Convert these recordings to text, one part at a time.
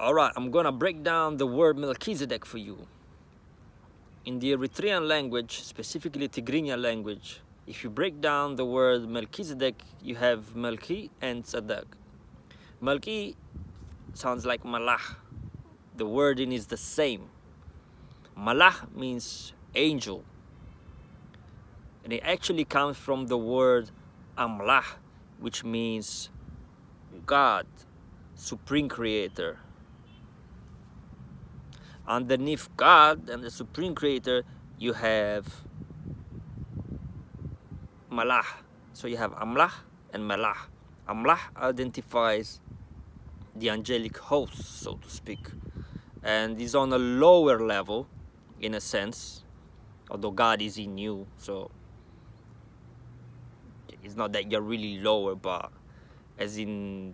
Alright, I'm gonna break down the word Melchizedek for you. In the Eritrean language, specifically Tigrinya language, if you break down the word Melchizedek, you have Melchi and Tzedek. Melchi sounds like Malach. The wording is the same. Malach means angel. And it actually comes from the word Amlah, which means God, Supreme Creator. Underneath God and the Supreme Creator, you have Malah. So you have Amlah and Malah. Amlah identifies the angelic host, so to speak, and is on a lower level, in a sense, although God is in you, so it's not that you're really lower, but as in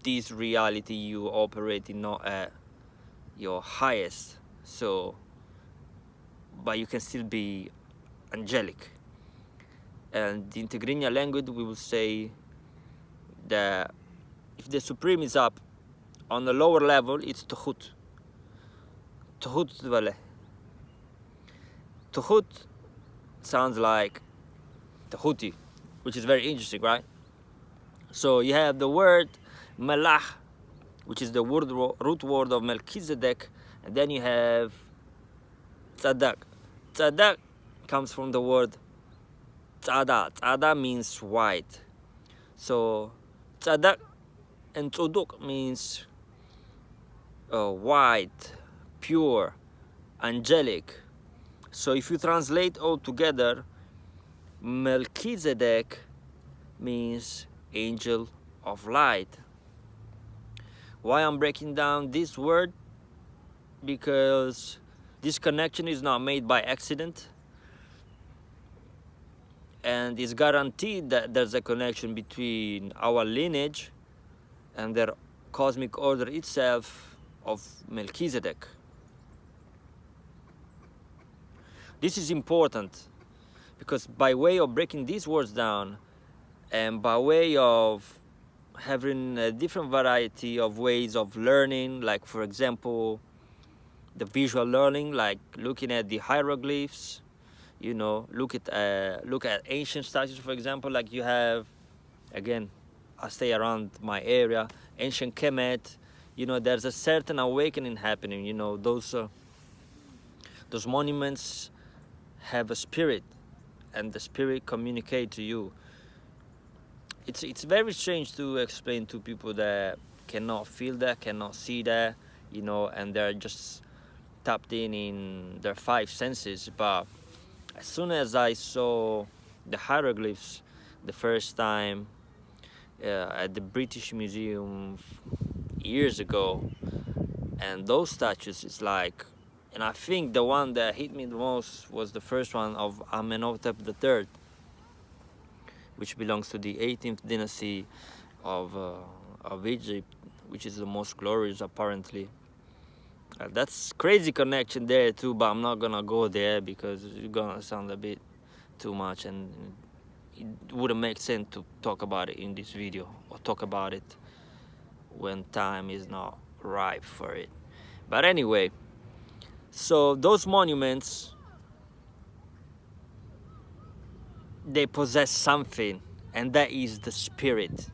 this reality you operating not at your highest, so but you can still be angelic. And in Tigrinya language we will say that if the Supreme is up on the lower level, it's Tuhut. Tuhut vale. Tuhut sounds like Tahuti, which is very interesting, right? So you have the word Malach, which is the root word of Melchizedek, and then you have Tzedek. Tzedek comes from the word Tzada. Tzada means white. So Tzedek and Tzuduk means white, pure, angelic. So if you translate all together, Melchizedek means angel of light. Why I'm breaking down this word? Because this connection is not made by accident, and it's guaranteed that there's a connection between our lineage and the cosmic order itself of Melchizedek. This is important because by way of breaking these words down and by way of having a different variety of ways of learning, like for example the visual learning, like looking at the hieroglyphs, you know, look at ancient statues, for example, like you have, again, I stay around my area, ancient Kemet, you know, there's a certain awakening happening, you know, those monuments have a spirit, and the spirit communicate to you. It's very strange to explain to people that cannot feel that, cannot see that, you know, and they're just tapped in their five senses. But as soon as I saw the hieroglyphs the first time at the British Museum years ago, and those statues, it's like, and I think the one that hit me the most was the first one of Amenhotep III, which belongs to the 18th dynasty of Egypt, which is the most glorious apparently. That's crazy connection there too, but I'm not gonna go there because it's gonna sound a bit too much, and it wouldn't make sense to talk about it in this video, or talk about it when time is not ripe for it. But anyway, so those monuments, they possess something, and that is the spirit.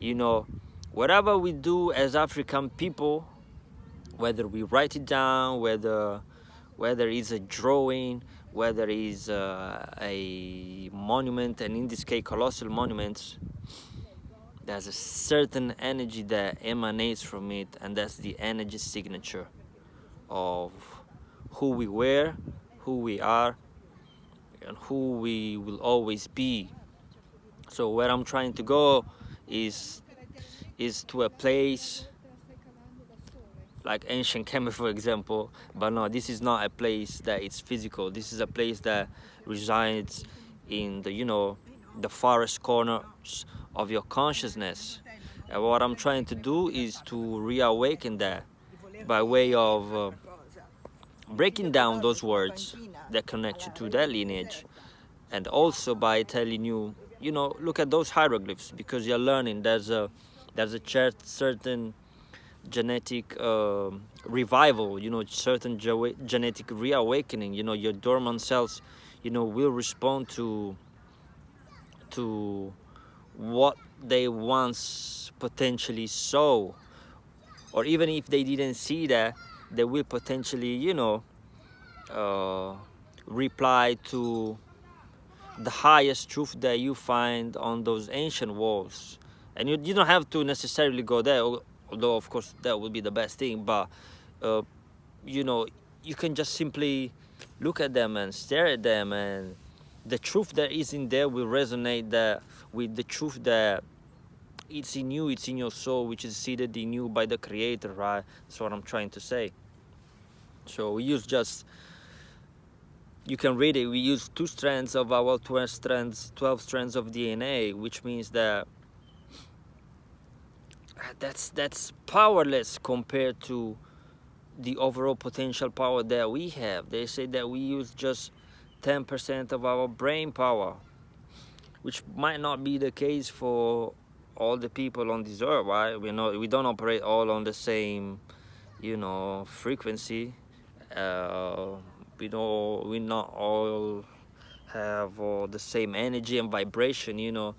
You know, whatever we do as African people, whether we write it down, whether it's a drawing, whether it's a monument, and in this case colossal monuments, there's a certain energy that emanates from it, and that's the energy signature of who we were, who we are, and who we will always be. So where I'm trying to go is to a place like ancient Kemet, for example, but no, this is not a place that is physical. This is a place that resides in the, you know, the farthest corners of your consciousness. And what I'm trying to do is to reawaken that by way of breaking down those words that connect you to that lineage, and also by telling you, you know, look at those hieroglyphs, because you're learning there's a certain genetic revival, you know, certain genetic reawakening. You know, your dormant cells, you know, will respond to what they once potentially saw, or even if they didn't see that, they will potentially, you know, reply to the highest truth that you find on those ancient walls. And you don't have to necessarily go there, although of course that would be the best thing, but you know, you can just simply look at them and stare at them, and the truth that is in there will resonate with the truth that it's in you, it's in your soul, which is seated in you by the Creator, right? That's what I'm trying to say. So we use just, you can read it, we use 2 strands of our 12 strands of DNA, which means that that's powerless compared to the overall potential power that we have. They say that we use just 10% of our brain power, which might not be the case for all the people on this earth, right? We don't operate all on the same, you know, frequency. We not all have the same energy and vibration. You know,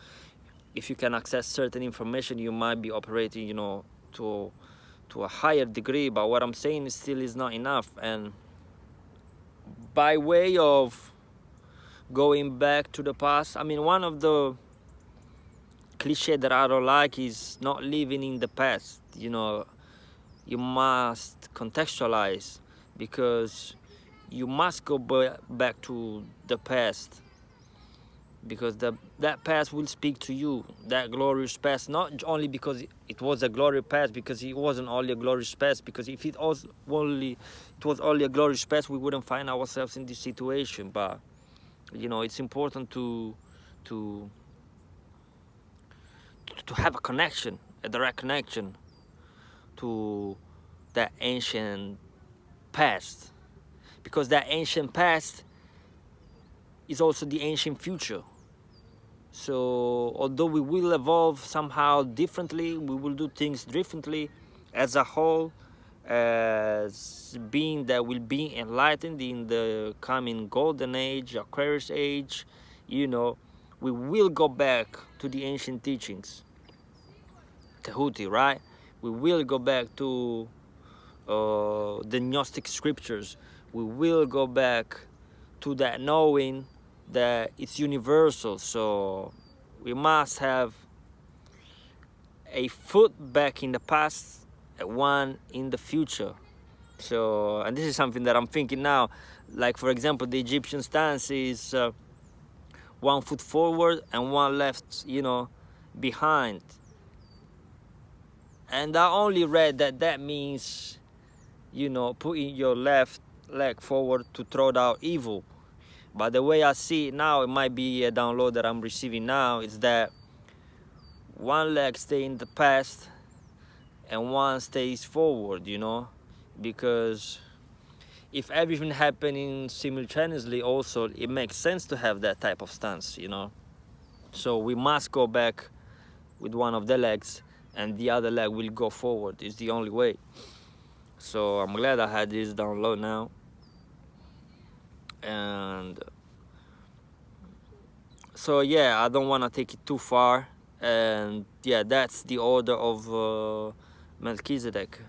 if you can access certain information, you might be operating, you know, to a higher degree. But what I'm saying still is not enough. And by way of going back to the past, I mean, one of the cliche that I don't like is not living in the past. You know, you must contextualize, because you must go back to the past, because that past will speak to you, that glorious past, not only because it was a glorious past, because it wasn't only a glorious past, because if it was only a glorious past, we wouldn't find ourselves in this situation. But you know, it's important to have a connection, a direct connection to that ancient past, because that ancient past is also the ancient future. So although we will evolve somehow differently, we will do things differently as a whole, as being that will be enlightened in the coming golden age, Aquarius age, you know, we will go back to the ancient teachings, Tehuti, right? We will go back to the Gnostic scriptures. We will go back to that knowing that it's universal. So we must have a foot back in the past and one in the future. So, and this is something that I'm thinking now, like for example, the Egyptian stance is 1 foot forward and 1 left, you know, behind. And I only read that means, you know, putting your left leg forward to throw out evil. But the way I see it now, it might be a download that I'm receiving now, is that 1 leg stays in the past and 1 stays forward, you know, because if everything happening simultaneously, also it makes sense to have that type of stance, you know. So we must go back with 1 of the legs, and the other leg will go forward. It's the only way. So I'm glad I had this download now. And so yeah, I don't want to take it too far. And yeah, that's the order of Melchizedek.